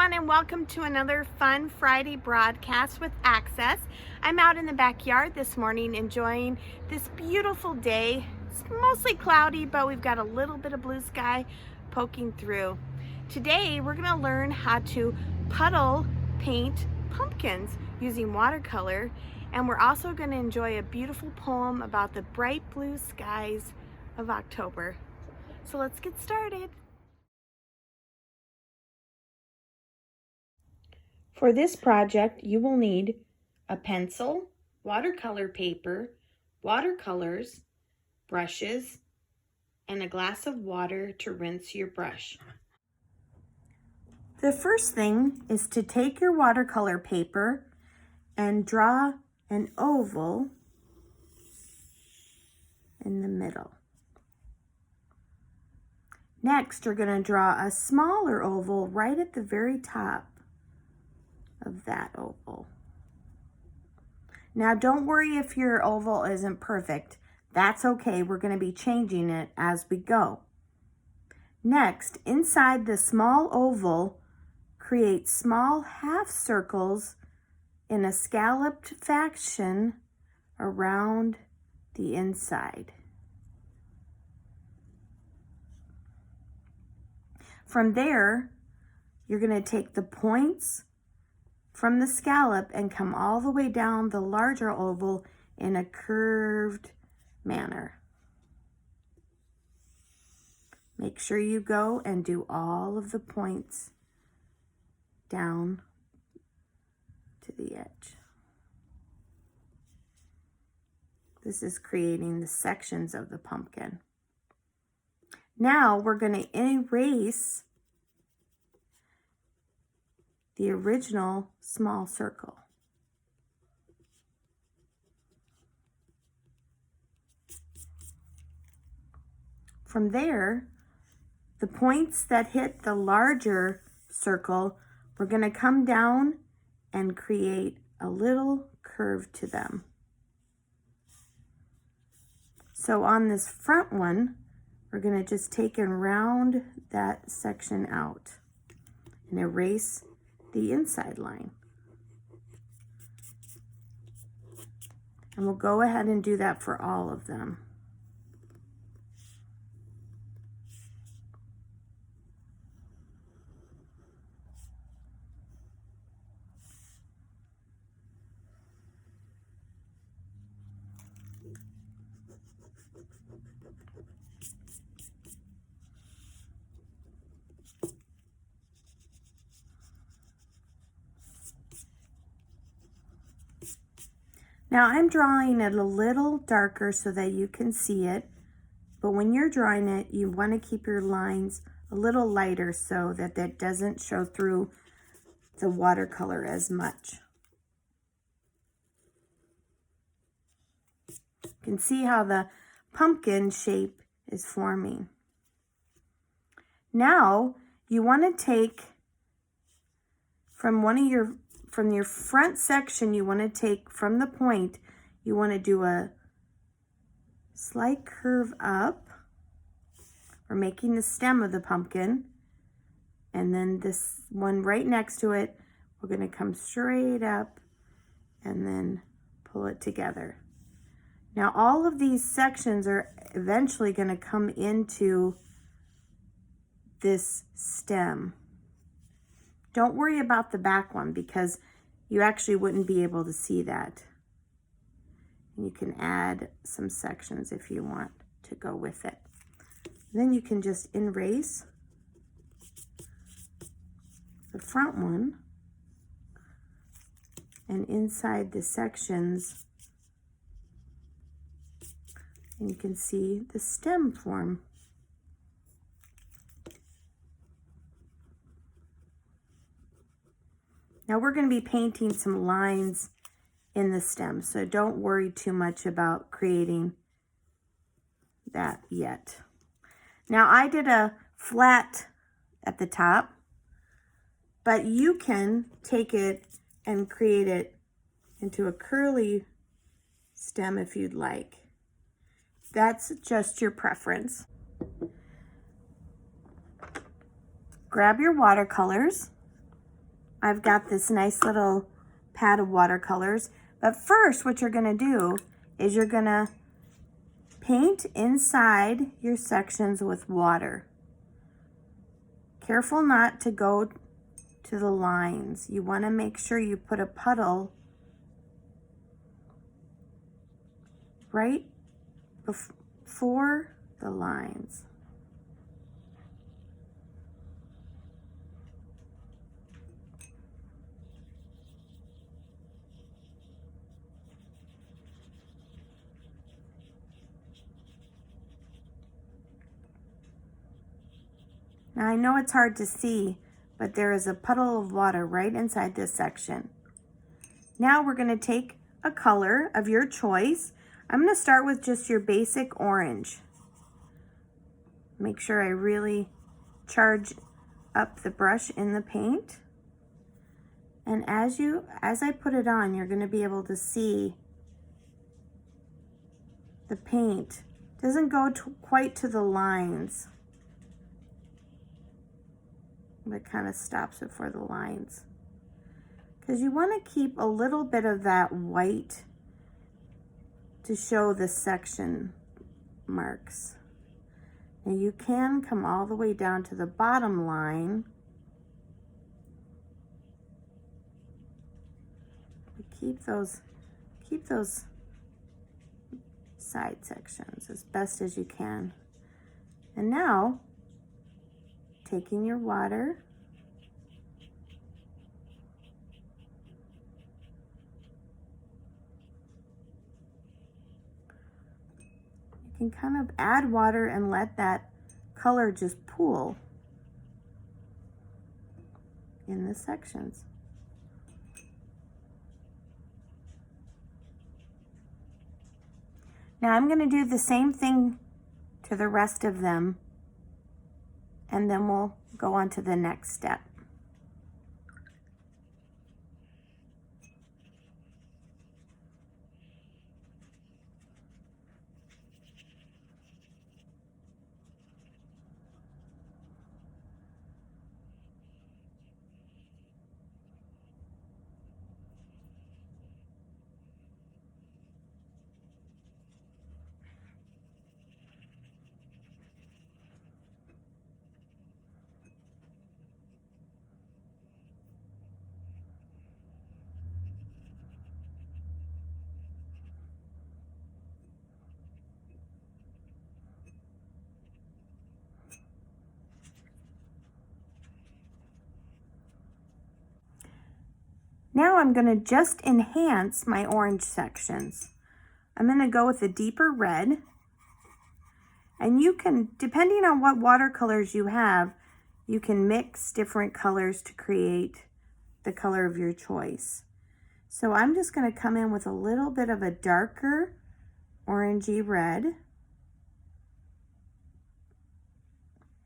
everyone, and welcome to another fun Friday broadcast with Access. I'm out in the backyard this morning enjoying this beautiful day. It's mostly cloudy, but we've got a little bit of blue sky poking through. Today we're going to learn how to puddle paint pumpkins using watercolor, and we're also going to enjoy a beautiful poem about the bright blue skies of October. So let's get started. For this project, you will need a pencil, watercolor paper, watercolors, brushes, and a glass of water to rinse your brush. The first thing is to take your watercolor paper and draw an oval in the middle. Next, you're going to draw a smaller oval right at the very top of that oval. Now don't worry if your oval isn't perfect. That's okay. We're going to be changing it as we go. Next, inside the small oval, create small half circles in a scalloped fashion around the inside. From there, you're going to take the points from the scallop and come all the way down the larger oval in a curved manner. Make sure you go and do all of the points down to the edge. This is creating the sections of the pumpkin. Now we're going to erase the original small circle. From there, the points that hit the larger circle, we're going to come down and create a little curve to them. So on this front one, we're going to just take and round that section out and erase the inside line. And we'll go ahead and do that for all of them. Now I'm drawing it a little darker so that you can see it, but when you're drawing it, you want to keep your lines a little lighter so that that doesn't show through the watercolor as much. You can see how the pumpkin shape is forming. Now you want to take from your front section, you want to take from the point, you want to do a slight curve up. We're making the stem of the pumpkin. And then this one right next to it, we're going to come straight up and then pull it together. Now all of these sections are eventually going to come into this stem. Don't worry about the back one because you actually wouldn't be able to see that. You can add some sections if you want to go with it. Then you can just erase the front one, and inside the sections, and you can see the stem form. Now we're going to be painting some lines in the stem, so don't worry too much about creating that yet. Now I did a flat at the top, but you can take it and create it into a curly stem if you'd like. That's just your preference. Grab your watercolors I've got this nice little pad of watercolors. But first, what you're gonna do is you're gonna paint inside your sections with water. Careful not to go to the lines. You wanna make sure you put a puddle right before the lines. Now I know it's hard to see, but there is a puddle of water right inside this section. Now we're going to take a color of your choice. I'm going to start with just your basic orange. Make sure I really charge up the brush in the paint. And as I put it on, you're going to be able to see the paint doesn't go quite to the lines. It kind of stops it for the lines. Because you want to keep a little bit of that white to show the section marks. Now you can come all the way down to the bottom line. Keep those side sections as best as you can. And now, taking your water, you can kind of add water and let that color just pool in the sections. Now I'm going to do the same thing to the rest of them, and then we'll go on to the next step. Now I'm going to just enhance my orange sections. I'm going to go with a deeper red. And you can, depending on what watercolors you have, you can mix different colors to create the color of your choice. So I'm just going to come in with a little bit of a darker orangey red.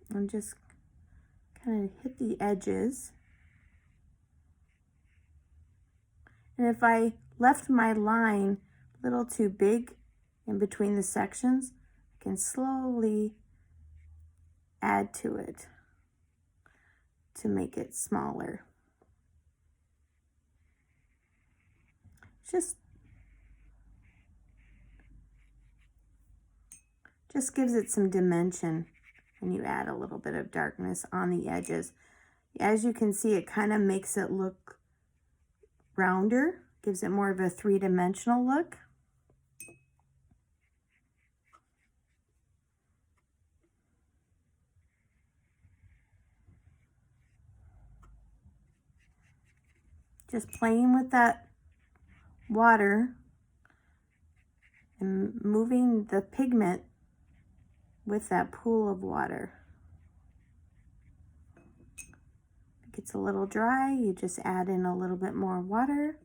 And just kind of hit the edges. And if I left my line a little too big in between the sections, I can slowly add to it to make it smaller. Just gives it some dimension when you add a little bit of darkness on the edges. As you can see, it kind of makes it look rounder, gives it more of a three-dimensional look. Just playing with that water and moving the pigment with that pool of water. If it gets a little dry, you just add in a little bit more water.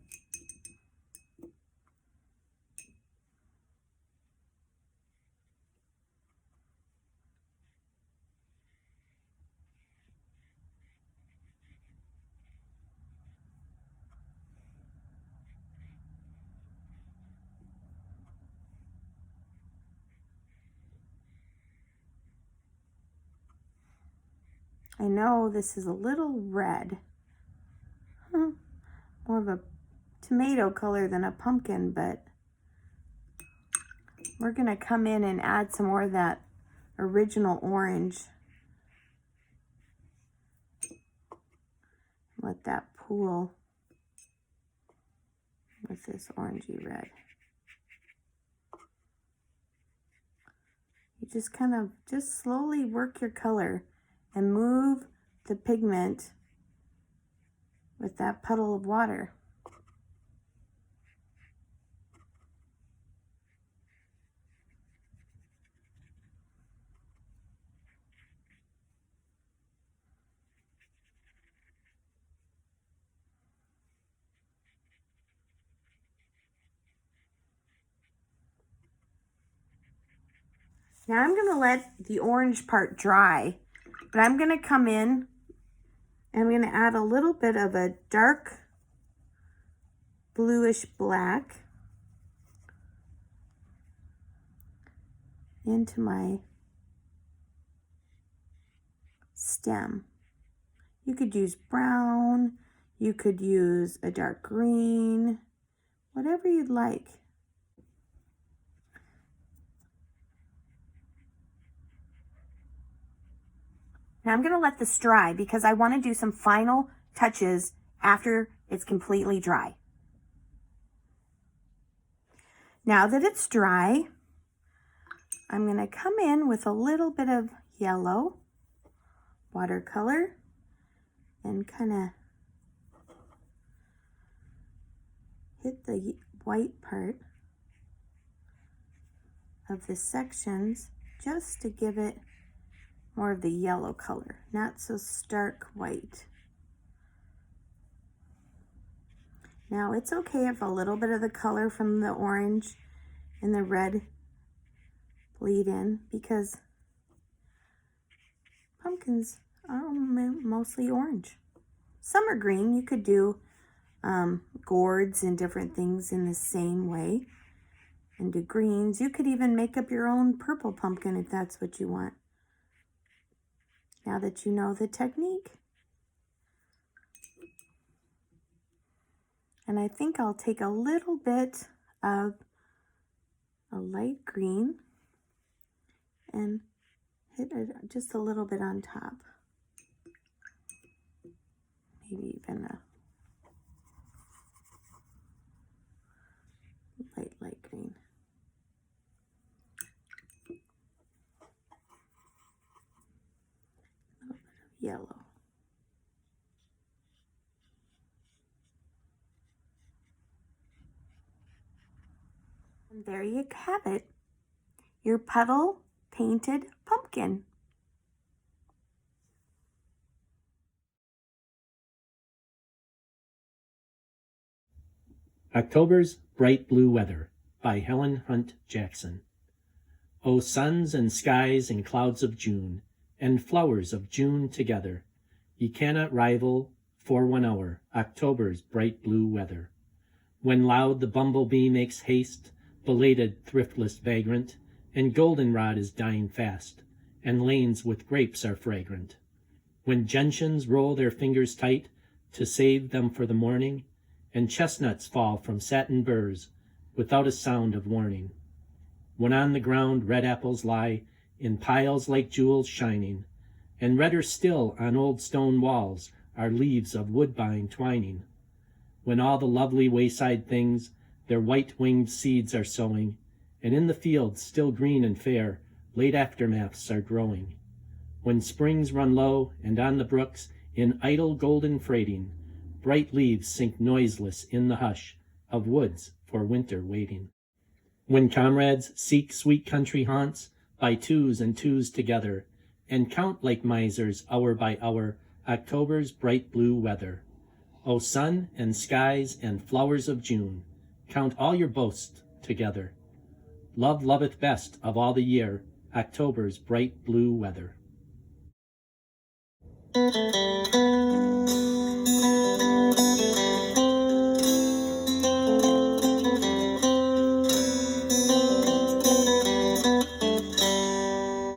I know this is a little red. more of a tomato color than a pumpkin, but we're going to come in and add some more of that original orange. Let that pool with this orangey red. You just kind of just slowly work your color and move the pigment with that puddle of water. Now I'm going to let the orange part dry, but I'm going to come in and I'm going to add a little bit of a dark bluish black into my stem. You could use brown, you could use a dark green, whatever you'd like. Now I'm going to let this dry because I want to do some final touches after it's completely dry. Now that it's dry, I'm going to come in with a little bit of yellow watercolor and kind of hit the white part of the sections just to give it more of the yellow color, not so stark white. Now it's okay if a little bit of the color from the orange and the red bleed in because pumpkins are mostly orange. Summer green, you could do gourds and different things in the same way and do greens. You could even make up your own purple pumpkin if that's what you want. Now that you know the technique. And I think I'll take a little bit of a light green and hit it just a little bit on top. Maybe even a light green. A little bit of yellow. And there you have it, your puddle painted pumpkin. October's Bright Blue Weather by Helen Hunt Jackson. O suns and skies and clouds of June, and flowers of June together, ye cannot rival for 1 hour October's bright blue weather. When loud the bumblebee makes haste, belated thriftless vagrant, and goldenrod is dying fast, and lanes with grapes are fragrant. When gentians roll their fingers tight to save them for the morning, and chestnuts fall from satin burrs without a sound of warning. When on the ground red apples lie in piles like jewels shining, and redder still on old stone walls are leaves of woodbine twining. When all the lovely wayside things their white-winged seeds are sowing, and in the fields still green and fair late aftermaths are growing. When springs run low, and on the brooks in idle golden freighting, bright leaves sink noiseless in the hush of woods for winter waiting. When comrades seek sweet country haunts by twos and twos together, and count like misers hour by hour October's bright blue weather. O sun and skies and flowers of June, count all your boasts together. Love loveth best of all the year October's bright blue weather.